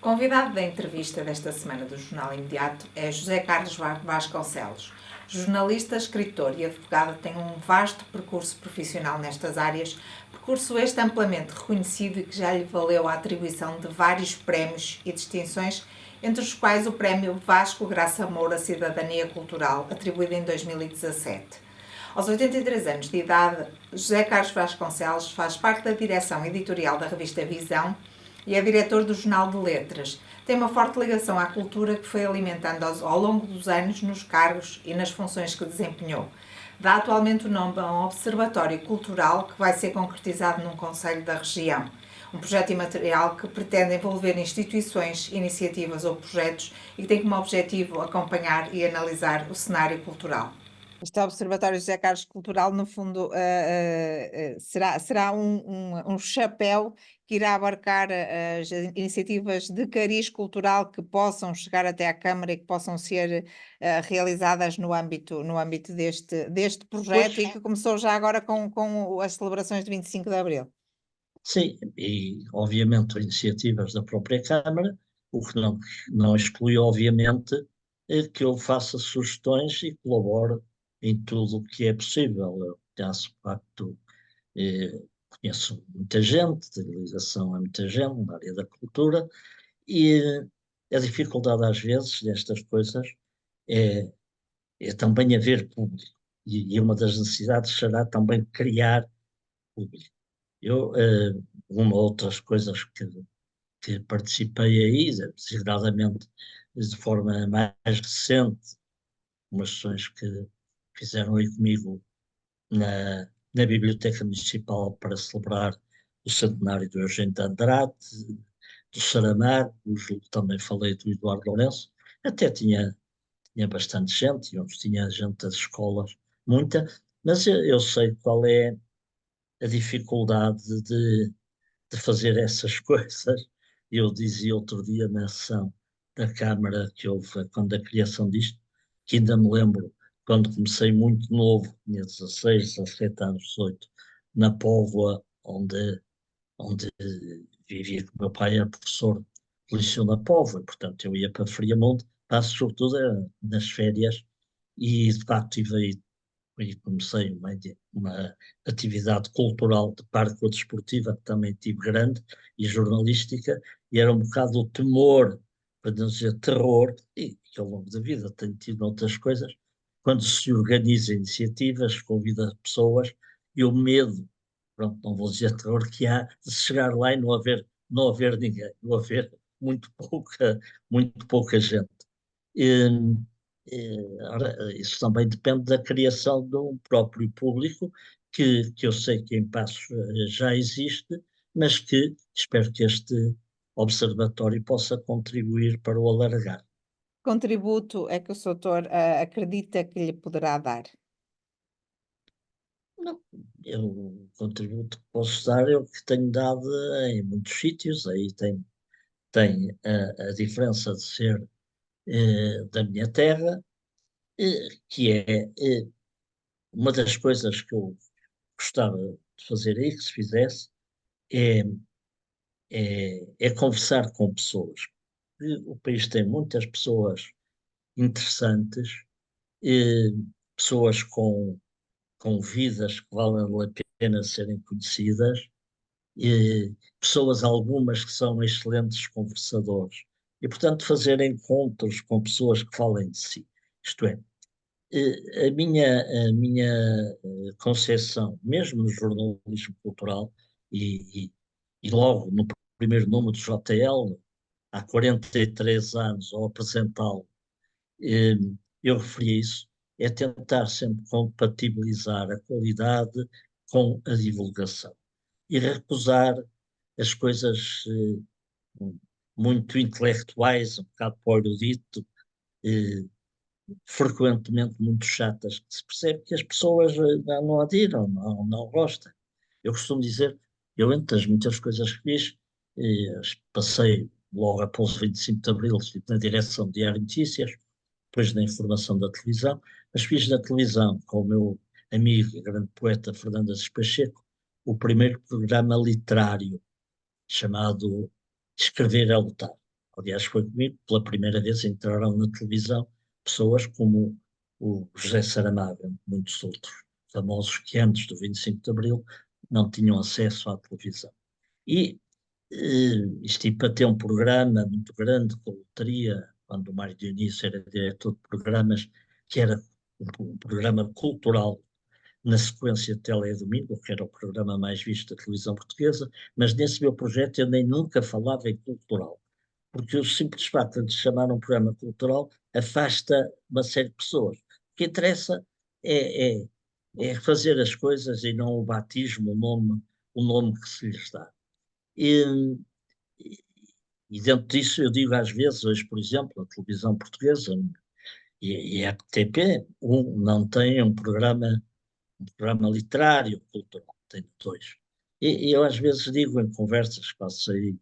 Convidado da entrevista desta semana do Jornal Imediato é José Carlos Vasconcelos. Jornalista, escritor e advogado, tem um vasto percurso profissional nestas áreas, percurso este amplamente reconhecido e que já lhe valeu a atribuição de vários prémios e distinções, entre os quais o Prémio Vasco Graça Moura Cidadania Cultural, atribuído em 2017. Aos 83 anos de idade, José Carlos Vasconcelos faz parte da direção editorial da revista Visão e é diretor do Jornal de Letras. Tem uma forte ligação à cultura que foi alimentando ao longo dos anos nos cargos e nas funções que desempenhou. Dá atualmente o nome a um observatório cultural que vai ser concretizado num concelho da região. Um projeto imaterial que pretende envolver instituições, iniciativas ou projetos e que tem como objetivo acompanhar e analisar o cenário cultural. Este Observatório José Carlos Cultural, no fundo, será um chapéu que irá abarcar as iniciativas de cariz cultural que possam chegar até à Câmara e que possam ser realizadas no âmbito deste Pois, projeto e que começou já agora com as celebrações de 25 de Abril. sim, e obviamente iniciativas da própria Câmara, o que não exclui, obviamente, que eu faça sugestões e colabore em tudo o que é possível. Eu penso, de facto, eh, conheço muita gente, tenho ligação a muita gente na área da cultura, e a dificuldade às vezes destas coisas é, é também haver público, e uma das necessidades será também criar público. Eu, uma ou outras coisas que participei aí, designadamente de forma mais recente, umas sessões que fizeram aí comigo na Biblioteca Municipal para celebrar o centenário do Eugênio de Andrade, do Saramago, também falei do Eduardo Lourenço, até tinha bastante gente, e onde tinha gente das escolas, muita, mas eu sei qual é a dificuldade de fazer essas coisas. Eu dizia outro dia na sessão da Câmara que houve quando a criação disto, que ainda me lembro quando comecei muito novo, tinha 16, 17 anos, 18, na Póvoa, onde vivia, que o meu pai era professor de liceu na Póvoa, e, portanto eu ia para Friamonte, passo sobretudo nas férias, e de facto tive aí e comecei uma atividade cultural de parte desportiva que também tive grande e jornalística, e era um bocado o temor, para não dizer terror, e que ao longo da vida tenho tido outras coisas, quando se organiza iniciativas, convida pessoas, e o medo, pronto, não vou dizer terror, que há de chegar lá e não haver ninguém, não haver muito pouca gente. E, ora, isso também depende da criação de um próprio público, que eu sei que em Passos já existe, mas que espero que este observatório possa contribuir para o alargar. Contributo é que o Soutor acredita que lhe poderá dar? Não, o contributo que posso dar é o que tenho dado em muitos sítios, aí tem a diferença de ser da minha terra, que é uma das coisas que eu gostava de fazer aí, que se fizesse, é, é conversar com pessoas. O país tem muitas pessoas interessantes, eh, pessoas com vidas que valem a pena serem conhecidas, pessoas algumas que são excelentes conversadores. E, portanto, fazer encontros com pessoas que falem de si. Isto é, a minha concepção, mesmo no jornalismo cultural, e logo no primeiro número do JL, há 43 anos, ao apresentá-lo, eh, eu referi isso, é tentar sempre compatibilizar a qualidade com a divulgação e recusar as coisas muito intelectuais, um bocado para o erudito, eh, frequentemente muito chatas, que se percebe que as pessoas não adiram, não gostam. Eu costumo dizer, eu entre as muitas coisas que fiz, passei logo após o 25 de Abril, estive na direção do Diário de Notícias, depois na informação da televisão, mas fiz na televisão com o meu amigo e grande poeta Fernando Assis Pacheco, o primeiro programa literário chamado Escrever é Lutar. Aliás, foi comigo que pela primeira vez entraram na televisão pessoas como o José Saramago, muitos outros famosos que antes do 25 de Abril não tinham acesso à televisão. E isto ia para ter um programa muito grande que eu teria, quando o Mário Dionísio era diretor de programas, que era um programa cultural na sequência de Teledomingo, que era o programa mais visto da televisão portuguesa, mas nesse meu projeto eu nem nunca falava em cultural, porque o simples facto de chamar um programa cultural afasta uma série de pessoas. O que interessa é, é, é fazer as coisas e não o batismo, o nome que se lhes dá. E, e dentro disso eu digo às vezes, hoje, por exemplo, a televisão portuguesa e a RTP, não tem um programa literário, cultural, tem dois. E eu às vezes digo em conversas que faço aí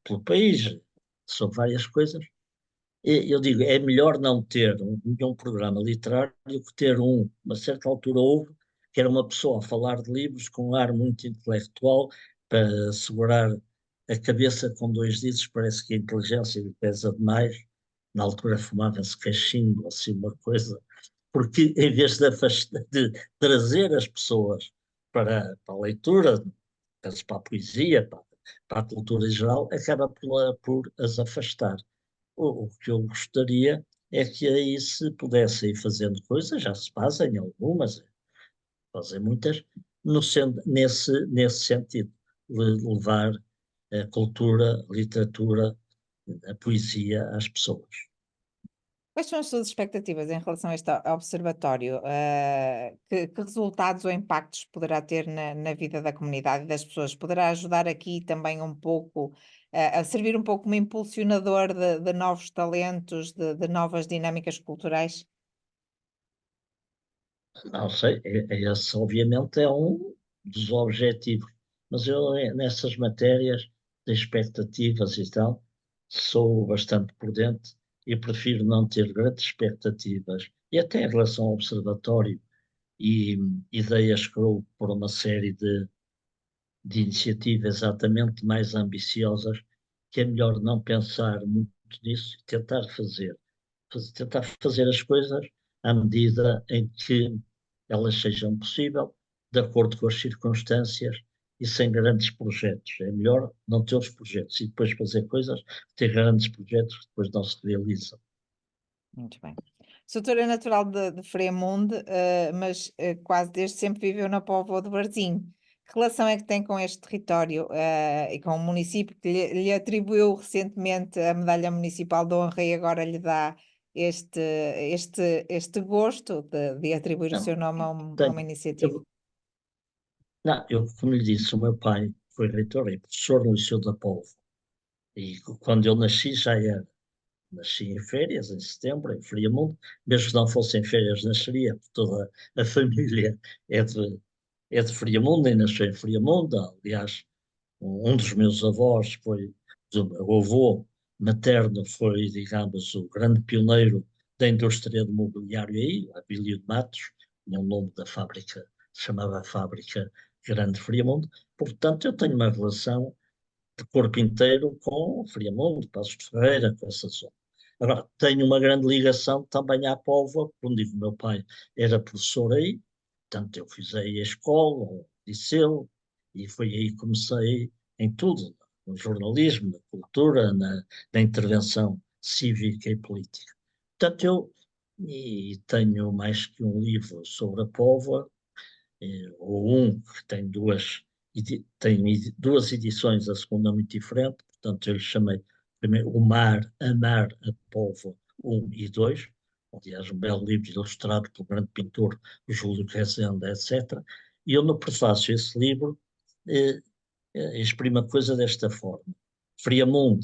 pelo país, sobre várias coisas, eu digo, é melhor não ter nenhum programa literário que ter uma certa altura houve, que era uma pessoa a falar de livros com um ar muito intelectual, para segurar a cabeça com dois dedos, parece que a inteligência lhe pesa demais. Na altura fumava-se cachimbo, assim, uma coisa, porque em vez de trazer as pessoas para a leitura, para a poesia, para a cultura em geral, acaba por as afastar. O que eu gostaria é que aí se pudesse ir fazendo coisas, já se fazem algumas, fazem muitas, nesse sentido, levar a cultura, a literatura, a poesia às pessoas. Quais são as suas expectativas em relação a este observatório? Que resultados ou impactos poderá ter na vida da comunidade e das pessoas? Poderá ajudar aqui também um pouco, a servir um pouco como impulsionador de novos talentos, de novas dinâmicas culturais? Não sei, esse obviamente é um dos objetivos, mas eu nessas matérias de expectativas e tal, sou bastante prudente e prefiro não ter grandes expectativas, e até em relação ao observatório e ideias que eu por uma série de iniciativas exatamente mais ambiciosas, que é melhor não pensar muito nisso e tentar tentar fazer as coisas à medida em que elas sejam possível, de acordo com as circunstâncias e sem grandes projetos. É melhor não ter os projetos e depois fazer coisas, ter grandes projetos que depois não se realizam. Muito bem. O Soutor é natural de Fremonde, mas quase desde sempre viveu na Póvoa de Varzim. Que relação é que tem com este território, e com o município que lhe atribuiu recentemente a Medalha Municipal de Honra e agora lhe dá este gosto de atribuir o Não, seu nome a uma tenho, iniciativa? eu, não, eu, como lhe disse, o meu pai foi reitor e professor no Liceu da Póvoa. E quando eu nasci já era. Nasci em férias, em setembro, em Friamundo. Mesmo que não fossem férias, nasceria, porque toda a família é de, é de Friamundo e nasceu em Friamundo. Aliás, um dos meus avós foi, o meu avô materno foi, digamos, o grande pioneiro da indústria do mobiliário aí, Abílio de Matos, tinha o nome da fábrica, se chamava Fábrica Grande Friamundo. Portanto, eu tenho uma relação de corpo inteiro com Friamundo, Passos de Ferreira, com essa zona. Agora, tenho uma grande ligação também à Póvoa, onde o meu pai era professor aí, portanto eu fiz aí a escola, o liceu, e foi aí que comecei em tudo, no jornalismo, na cultura, na intervenção cívica e política. Portanto, e tenho mais que um livro sobre a Póvoa, ou que tem duas edições, a segunda é muito diferente, portanto eu lhe chamei primeiro O Mar, Amar a Póvoa 1 e 2, aliás um belo livro ilustrado pelo grande pintor Júlio Rezende, etc. E eu no prefácio esse livro eh, exprimo a coisa desta forma. Friamundo,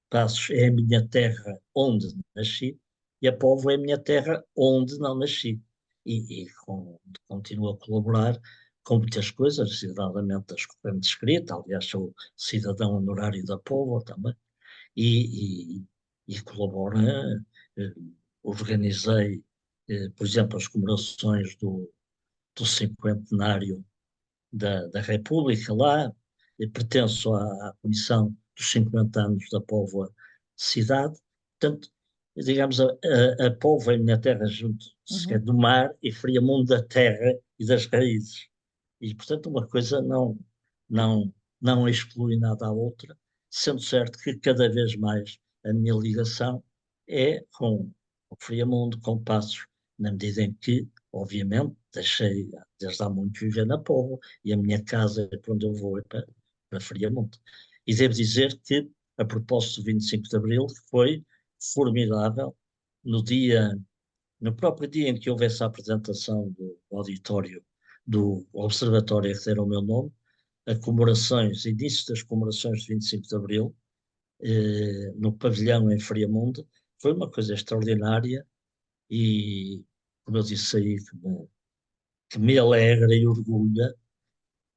Passos, é a minha terra onde nasci, e a Póvoa é a minha terra onde não nasci. Continuo a colaborar com muitas coisas, designadamente as correntes de escrita, aliás sou cidadão honorário da Póvoa também, e, e, e colaboro, eh, organizei, por exemplo, as comemorações do cinquentenário da República lá, pertenço à Comissão dos 50 anos da Póvoa cidade. Portanto, digamos, a Póvoa é a minha terra junto Uhum. do mar e Friamundo da terra e das raízes. E, portanto, uma coisa não, não exclui nada à outra, sendo certo que cada vez mais a minha ligação é com o Friamundo, com Passos, na medida em que, obviamente, deixei desde há muito viver na Póvoa e a minha casa é para onde eu vou, é para Friamundo. E devo dizer que, a propósito do 25 de Abril, foi formidável no dia, no próprio dia em que houve essa apresentação do auditório do Observatório que deram o meu nome, a comemorações, início das comemorações de 25 de Abril, no pavilhão em Friamundo, foi uma coisa extraordinária e, como eu disse aí, que me alegra e orgulha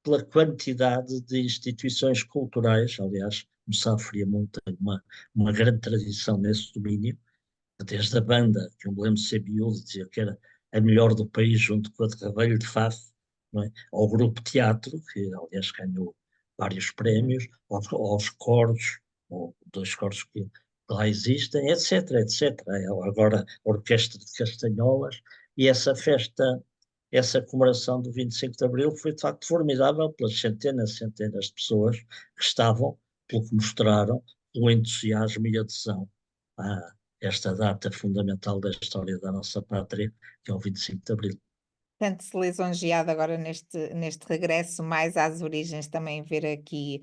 pela quantidade de instituições culturais, aliás, o Sá Friamundo tem uma grande tradição nesse domínio, desde a banda, que eu me lembro de ser miúdo, dizia que era a melhor do país, junto com a de Ravelho de Faf, não é? Ao grupo teatro, que aliás ganhou vários Uhum. prémios, aos coros, ou dois coros que lá existem, etc, etc. Agora a Orquestra de Castanholas, e essa festa, essa comemoração do 25 de Abril foi de facto formidável pelas centenas e centenas de pessoas que estavam, pelo que mostraram, o entusiasmo e adesão à, esta data fundamental da história da nossa pátria, que é o 25 de Abril. Sente-se lisonjeado agora neste regresso mais às origens, também ver aqui,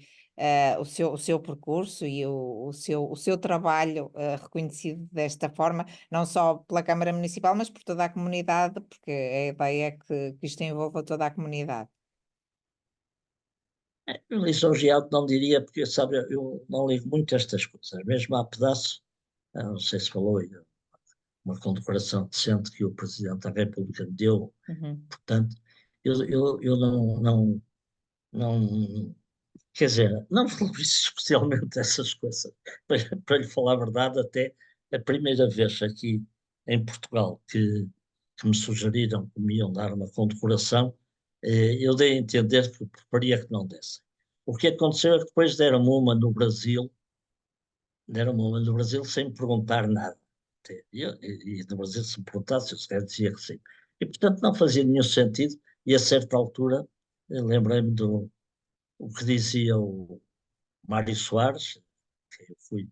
o seu percurso e o seu trabalho, reconhecido desta forma, não só pela Câmara Municipal, mas por toda a comunidade, porque a ideia é que isto envolva toda a comunidade. Lisonjeado não diria, porque sabe, eu não ligo muito a estas coisas, mesmo há pedaço, não sei se falou aí, uma condecoração decente que o Presidente da República me deu, Uhum. portanto, eu não, quer dizer, não valorizo especialmente essas coisas. Para lhe falar a verdade, até a primeira vez aqui em Portugal que me sugeriram que me iam dar uma condecoração, eu dei a entender que preferia que não dessem. O que aconteceu é que depois deram-me uma no Brasil sem me perguntar nada. E no Brasil, se me perguntasse, eu sequer dizia que sim. E, portanto, não fazia nenhum sentido, e a certa altura, lembrei-me do o que dizia o Mário Soares, que eu fui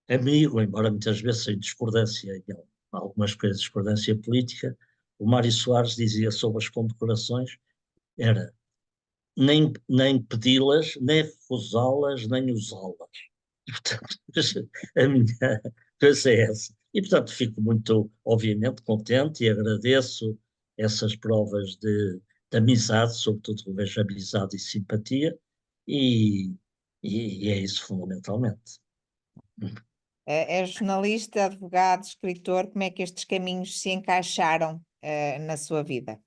amigo, embora muitas vezes em discordância, em algumas coisas, discordância política, o Mário Soares dizia sobre as condecorações, era nem pedi-las, nem recusá-las, nem usá-las. E, portanto, a minha coisa é essa. E, portanto, fico muito, obviamente, contente e agradeço essas provas de amizade, sobretudo que vejo amizade e simpatia, e, e é isso fundamentalmente. É jornalista, advogado, escritor, como é que estes caminhos se encaixaram, na sua vida?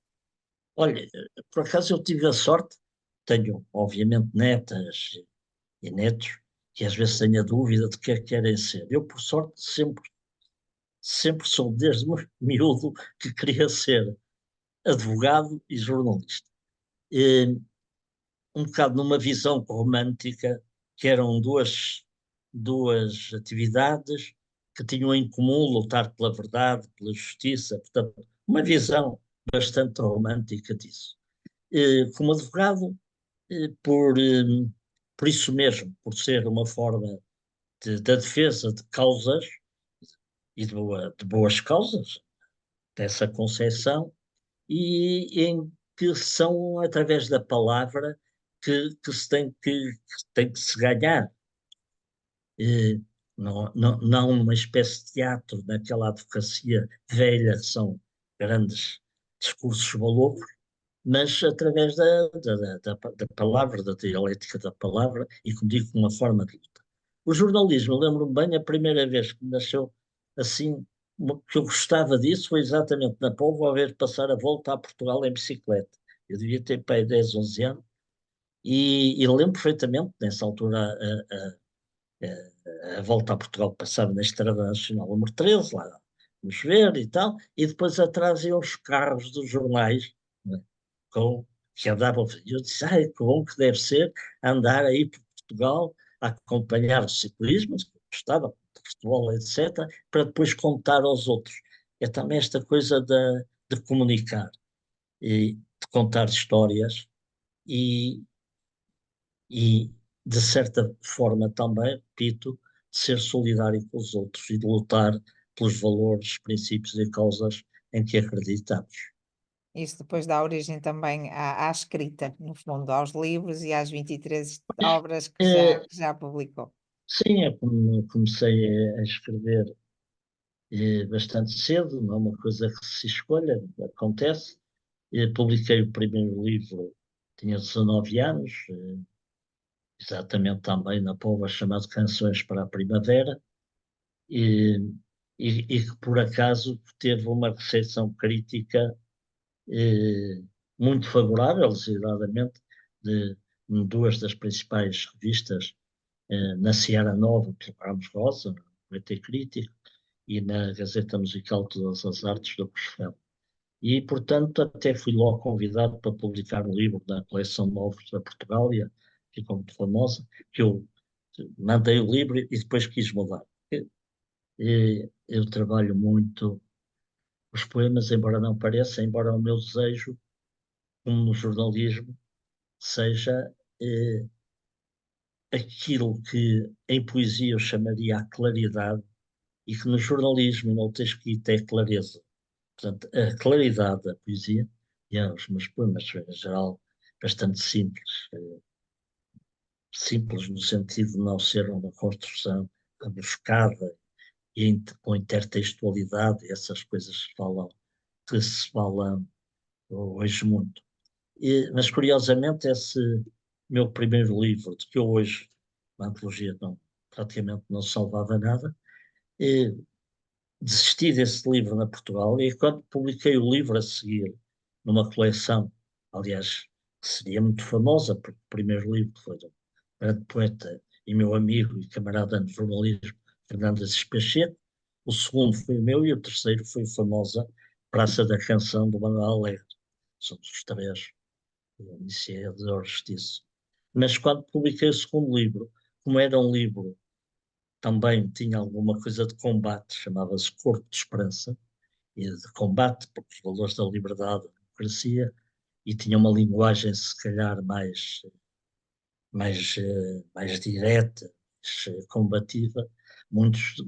Olha, por acaso eu tive a sorte, tenho, obviamente, netas e netos, que às vezes tenho a dúvida de que é que querem ser. Eu, por sorte, sempre soube desde miúdo que queria ser advogado e jornalista. E, um bocado numa visão romântica, que eram duas atividades que tinham em comum lutar pela verdade, pela justiça, portanto, uma visão bastante romântica disso. Como advogado, por isso mesmo, por ser uma forma da defesa de causas e de boas causas, dessa concepção, e em que são através da palavra que tem que se ganhar. Não numa espécie de teatro, naquela advocacia velha, que são grandes discursos valores, mas através da palavra, da dialética da palavra, e como digo, uma forma de luta. O jornalismo, lembro-me bem, a primeira vez que me nasceu assim, que eu gostava disso, foi exatamente na Póvoa, a ver passar a volta a Portugal em bicicleta. Eu devia ter pai 10, 11 anos, e lembro perfeitamente, nessa altura, a volta a Portugal passava na Estrada Nacional número 13, lá vamos ver e tal, e depois atrás iam os carros dos jornais, né, com, que andavam. Eu disse, ai, que bom que deve ser andar aí por Portugal a acompanhar o ciclismo, que gostava, de futebol, etc., para depois contar aos outros. É também esta coisa de comunicar e de contar histórias e, e, de certa forma, também, repito, de ser solidário com os outros e de lutar pelos valores, princípios e causas em que acreditamos. Isso depois dá origem também à escrita, no fundo, aos livros e às 23 obras É, que já publicou. sim, é como comecei a escrever bastante cedo, não é uma coisa que se escolha, acontece. Publiquei o primeiro livro, tinha 19 anos, exatamente também na Póvoa, chamado Canções para a Primavera, e, e que por acaso teve uma recepção crítica muito favorável, designadamente, de duas das principais revistas, na Seara Nova, pelo Ramos Rosa, no PT Crítico, e na Gazeta Musical Todas as Artes do Costelo. E, portanto, até fui logo convidado para publicar um livro da coleção Novos da Portugália, que ficou muito famosa, que eu mandei o livro e depois quis mudar. Eu trabalho muito os poemas, embora não pareça, embora o meu desejo, como no jornalismo, seja aquilo que em poesia eu chamaria a claridade e que no jornalismo e no texto escrito é clareza. Portanto, a claridade da poesia, e os meus poemas, em geral, bastante simples, simples no sentido de não ser uma construção rebuscada e com intertextualidade, essas coisas que se falam hoje muito. Mas, curiosamente, esse meu primeiro livro, de que eu hoje, a antologia não, praticamente não salvava nada, eh, desisti desse livro na Portugal e quando publiquei o livro a seguir, numa coleção, aliás, que seria muito famosa, porque o primeiro livro foi do grande poeta e meu amigo e camarada de jornalismo, Fernando Assis Peixoto, o segundo foi o meu e o terceiro foi a famosa Praça da Canção do Manuel Alegre. Somos os três iniciadores disso. Mas quando publiquei o segundo livro, como era um livro também tinha alguma coisa de combate, chamava-se Corpo de Esperança, e de combate pelos valores da liberdade, da democracia, e tinha uma linguagem, se calhar, mais direta, mais combativa. Muitos,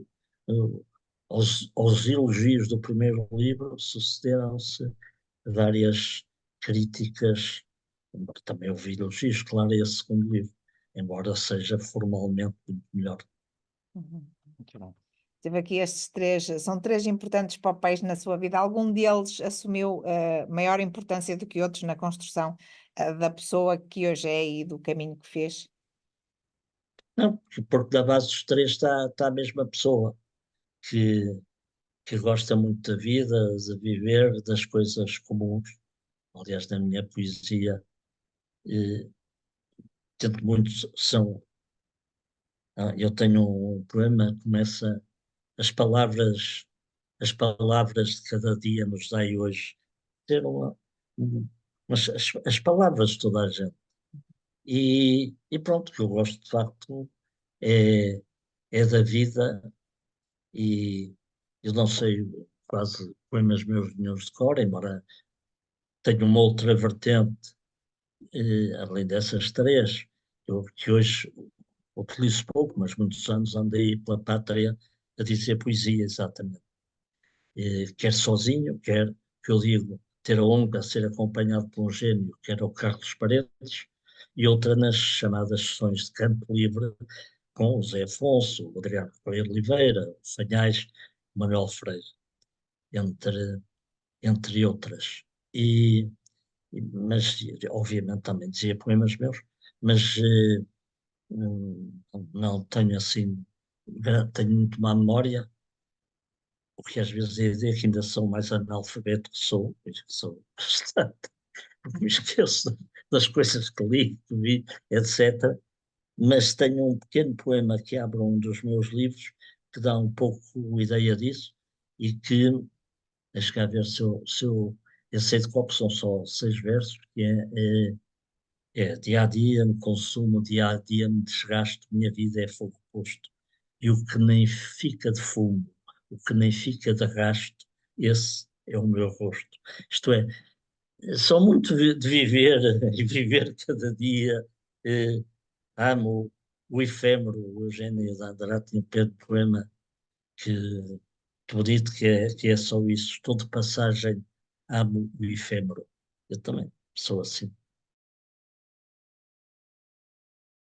uh, aos elogios do primeiro livro, sucederam-se várias críticas, embora também ouvi elogios, claro, a esse segundo livro, embora seja formalmente muito melhor. Uhum, muito bem. Teve aqui estes três, são três importantes papéis na sua vida. Algum deles assumiu maior importância do que outros na construção da pessoa que hoje é e do caminho que fez? Não, porque da base dos três está a mesma pessoa que, que gosta muito da vida, de viver, das coisas comuns. Aliás, na minha poesia, eh, tento muito, eu tenho um poema que começa as palavras, as palavras de cada dia nos dai hoje. Ter mas as palavras de toda a gente. E pronto, o que eu gosto de facto é, é da vida. E eu não sei quase poemas meus nenhuns de cor, embora tenha uma outra vertente, além dessas três, que hoje utilizo pouco, mas muitos anos andei pela pátria a dizer poesia, exatamente. Quer sozinho, quer, que eu digo, ter a honra de ser acompanhado por um gênio, que era o Carlos Paredes, e outra nas chamadas sessões de campo livre, com o Zé Afonso, o Adriano Correia de Oliveira, o Fanhais, o Manuel Freire, entre, entre outras. Mas, obviamente, também dizia poemas meus, mas não tenho assim, tenho muito má memória, o que às vezes é dizer que ainda sou mais analfabeto que sou, pois que sou bastante, porque me esqueço das coisas que li, que vi, etc. Mas tenho um pequeno poema que abre um dos meus livros que dá um pouco ideia disso e que, deixa cá ver se eu sei de qual, são só 6 versos, que é É dia a dia me consumo, dia a dia me desgasto, minha vida é fogo posto. E o que nem fica de fumo, o que nem fica de rasto, esse é o meu rosto. Isto é, sou muito de viver e viver cada dia. eh, Amo o efêmero. O Eugênio de Andrade tinha um poema que, que bonito que é só isso. Estou de passagem, amo o efêmero. Eu também sou assim.